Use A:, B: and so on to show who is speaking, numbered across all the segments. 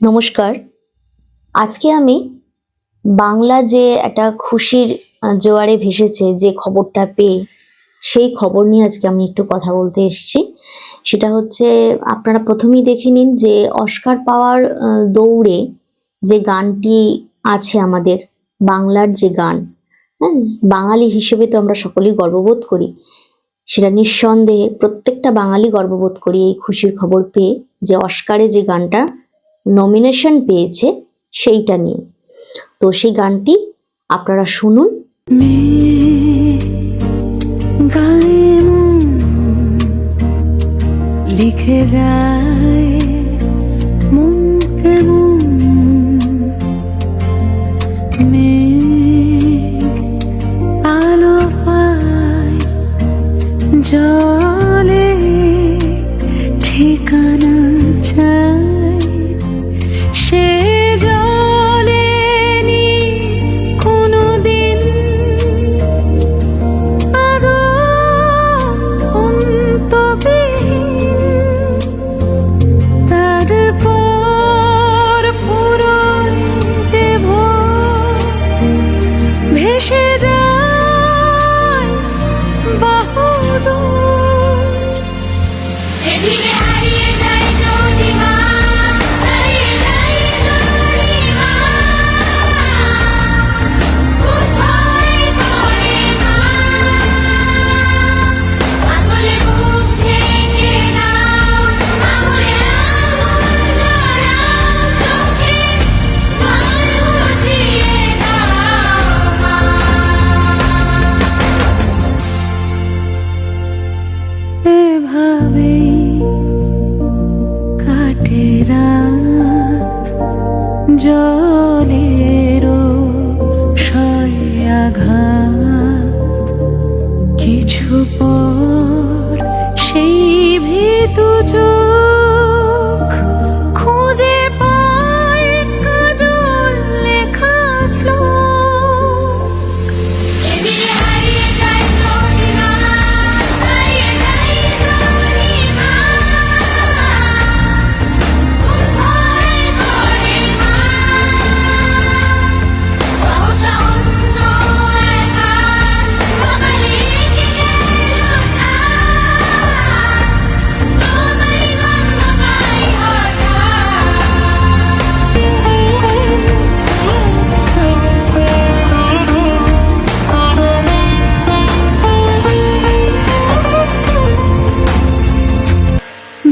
A: নমস্কার। আজকে আমি বাংলা যে একটা খুশির জোয়ারে ভেসেছে যে খবরটা পেয়ে, সেই খবর নিয়ে আজকে আমি একটু কথা বলতে এসেছি। সেটা হচ্ছে, আপনারা প্রথমেই দেখে নিন যে অস্কার পাওয়ার দৌড়ে যে গানটি আছে আমাদের বাংলার যে গান, হ্যাঁ, বাঙালি হিসেবে তো আমরা সকলেই গর্ববোধ করি। সেটা নিঃসন্দেহে প্রত্যেকটা বাঙালি গর্ববোধ করি এই খুশির খবর পেয়ে যে অস্কারে যে গানটা নমিনেশন পেয়েছে সেইটা নিয়ে। তো সেই গানটি আপনারা শুনুন।
B: লিখে যায় মন কেমন, মেঘ আলো পায় জলে ঠিকানা চায়, সে জলে নি কোনোদিন আরো অন্তবিহীন, তারপর পুরোয় যে ভোর ভেসে যায় বাহুদূর। এভাবেই কাটে রাত, জলেরও সয় আঘাত, কিছু পর সেই ভীতু চোখ খুঁজে পায় কাজল লেখা শ্লোক।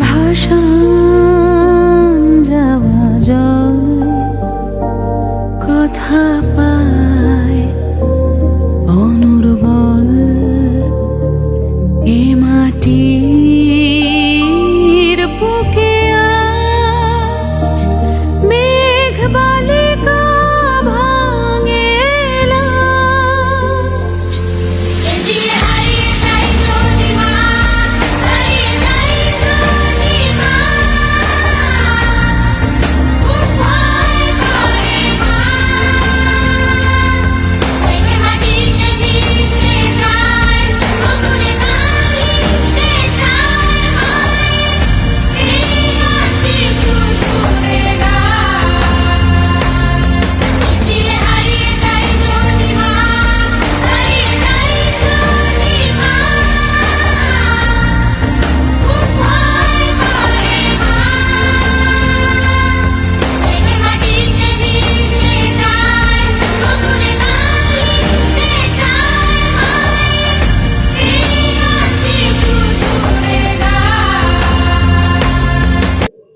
B: ভাসান যাওয়া জল কথা পায় অনুর্বল, এ মাটির বুকে আজ মেঘ বালিকা ভাঙে লাজ।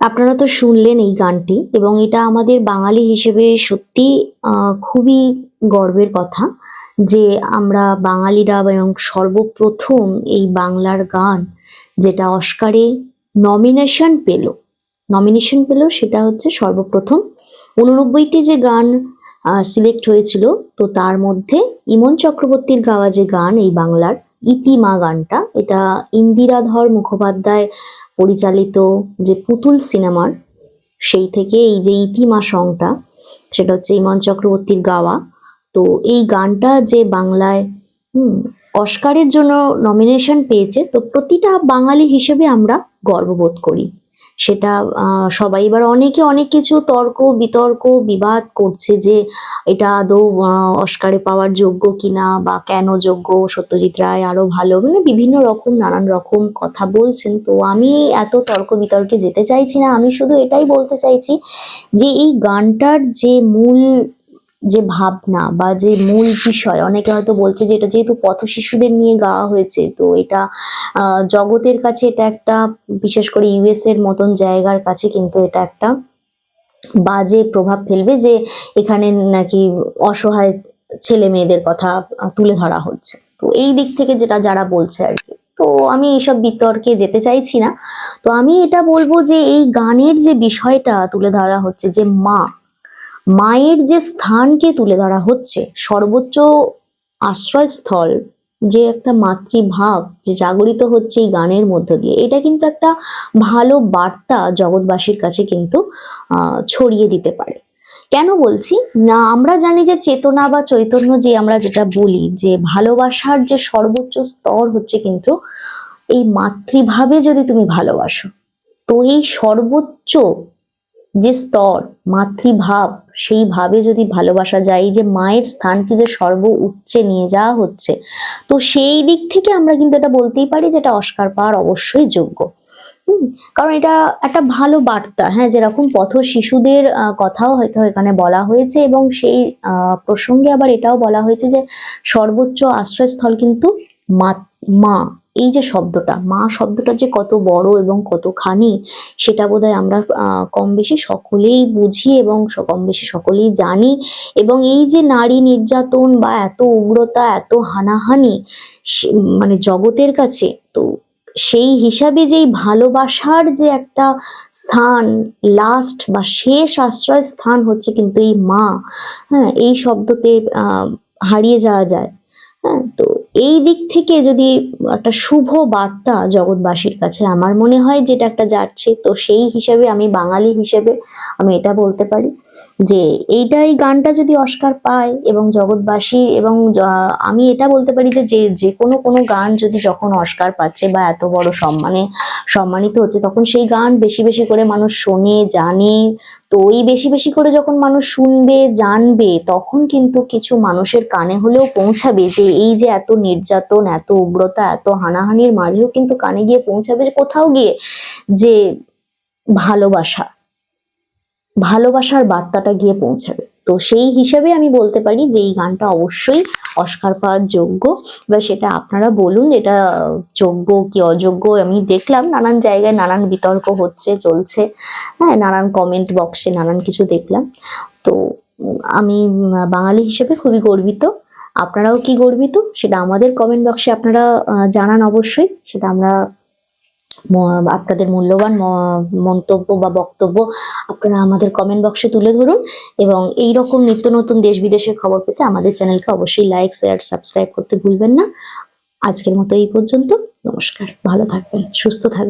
A: আপনারা তো শুনলেন এই গানটি, এবং এটা আমাদের বাঙালি হিসেবে সত্যি খুবই গর্বের কথা যে আমরা বাঙালিরা এবং সর্বপ্রথম এই বাংলার গান যেটা অস্কারে নমিনেশন পেল সেটা হচ্ছে সর্বপ্রথম। 89টি যে গান সিলেক্ট হয়েছিল, তো তার মধ্যে ইমন চক্রবর্তীর গাওয়া যে গান এই বাংলার ইতিমা গানটা, এটা ইন্দিরাধর মুখোপাধ্যায় পরিচালিত যে পুতুল সিনেমার সেই থেকে এই যে ইতিমা সংটা, সেটা হচ্ছে ইমন চক্রবর্তীর গাওয়া। তো এই গানটা যে বাংলায় অস্কারের জন্য নমিনেশন পেয়েছে, তো প্রতিটা বাঙালি হিসেবে আমরা গর্ববোধ করি। সেটা সবাই এবার অনেকে অনেক কিছু তর্ক বিতর্ক বিবাদ করছে যে এটা আদৌ অস্কারে পাওয়ার যোগ্য কিনা বা কেন যোগ্য, সত্যজিৎ রায় আরো ভালো, মানে বিভিন্ন রকম নানান রকম কথা বলছেন। তো আমি এত তর্ক বিতর্কে যেতে চাইছি না, আমি শুধু এটাই বলতে চাইছি যে এই গানটার যে মূল যে ভাবনা বা যে মূল বিষয়, অনেকে হয়তো বলছে যে এটা যেহেতু পথ শিশুদের নিয়ে গাওয়া হয়েছে তো এটা জগতের কাছে এটা একটা, বিশেষ করে ইউএস এর মতন জায়গার কাছে কিন্তু এটা একটা বাজে প্রভাব ফেলবে যে এখানে নাকি অসহায় ছেলে মেয়েদের কথা তুলে ধরা হচ্ছে। তো এই দিক থেকে যেটা যারা বলছে আর কি, তো আমি এইসব বিতর্কে যেতে চাইছি না। তো আমি এটা বলবো যে এই গানের যে বিষয়টা তুলে ধরা হচ্ছে, যে মায়ের যে স্থানকে তুলে ধরা হচ্ছে, সর্বোচ্চ আশ্রয়স্থল, যে একটা মাতৃভাব যে জাগরিত হচ্ছে এই গানের মধ্য দিয়ে, এটা কিন্তু একটা ভালো বার্তা জগৎবাসীর কাছে কিন্তু ছড়িয়ে দিতে পারে। কেন বলছি না, আমরা জানি যে চেতনা বা চৈতন্য, যে আমরা যেটা বলি যে ভালোবাসার যে সর্বোচ্চ স্তর হচ্ছে কিন্তু এই মাতৃভাবে যদি তুমি ভালোবাসো, তো এই সর্বোচ্চ যে স্তর মাতৃভাব, সেইভাবে যদি ভালোবাসা যায়, এই যে মায়ের স্থানকে যে সর্ব উচ্চে নিয়ে যাওয়া হচ্ছে, তো সেই দিক থেকে আমরা কিন্তু এটা বলতেই পারি যে এটা অস্কার পাওয়ার অবশ্যই যোগ্য। কারণ এটা একটা ভালো বার্তা, হ্যাঁ, যেরকম পথ শিশুদের কথাও হয়তো এখানে বলা হয়েছে, এবং সেই প্রসঙ্গে আবার এটাও বলা হয়েছে যে সর্বোচ্চ আশ্রয়স্থল কিন্তু মা। মা, এই যে শব্দটা, মা শব্দটা যে কত বড় এবং কতখানি, সেটা বোধহয় আমরা কম বেশি সকলেই বুঝি এবং কম বেশি সকলেই জানি। এবং এই যে নারী নির্যাতন বা এত উগ্রতা, এত হানাহানি মানে জগতের কাছে, তো সেই হিসাবে যেই ভালোবাসার যে একটা স্থান, লাস্ট বা শেষ আশ্রয় স্থান হচ্ছে কিন্তু এই মা, হ্যাঁ, এই শব্দতে হারিয়ে যাওয়া যায়। হ্যাঁ, তো এই দিক থেকে যদি একটা শুভ বার্তা জগৎবাসীর কাছে, আমার মনে হয় যেটা একটা যাচ্ছে, তো সেই হিসাবে আমি বাঙালি হিসেবে আমি এটা বলতে পারি যে এই গানটা যদি অস্কার পায় এবং জগৎবাসী, এবং আমি এটা বলতে পারি যে যে কোনো গান যদি যখন অস্কার পাচ্ছে বা এত বড় সম্মানিত হচ্ছে, তখন সেই গান বেশি বেশি করে মানুষ শোনে, জানে। তো ওই বেশি বেশি করে যখন মানুষ শুনবে, জানবে, তখন কিন্তু কিছু মানুষের কানে হলেও পৌঁছাবে যে এই যে এত নির্যাতন, এত উগ্রতা, এত হানাহানির মাঝেও কিন্তু কানে গিয়ে পৌঁছাবে যে কোথাও গিয়ে যে ভালোবাসার বার্তাটা গিয়ে পৌঁছাবে। তো সেই হিসাবে আমি বলতে পারি যে এই গানটা অবশ্যই অস্কার পাওয়ার যোগ্য। এবার সেটা আপনারা বলুন, এটা যোগ্য কি অযোগ্য। আমি দেখলাম নানান জায়গায় নানান বিতর্ক হচ্ছে, চলছে, হ্যাঁ, নানান কমেন্ট বক্সে নানান কিছু দেখলাম। তো আমি বাঙালি হিসেবে খুবই গর্বিত। আপনারাও কি গর্বিত সেটা আমাদের কমেন্ট বক্সে আপনারা জানান অবশ্যই। সেটা আমরা আপনাদের মূল্যবান মন্তব্য বা বক্তব্য আপনারা আমাদের কমেন্ট বক্সে তুলে ধরুন। এবং এই রকম নিত্য নতুন দেশ বিদেশের খবর পেতে আমাদের চ্যানেলকে অবশ্যই লাইক, শেয়ার, সাবস্ক্রাইব করতে ভুলবেন না। আজকের মতো এই পর্যন্ত। নমস্কার, ভালো থাকবেন, সুস্থ থাকবেন।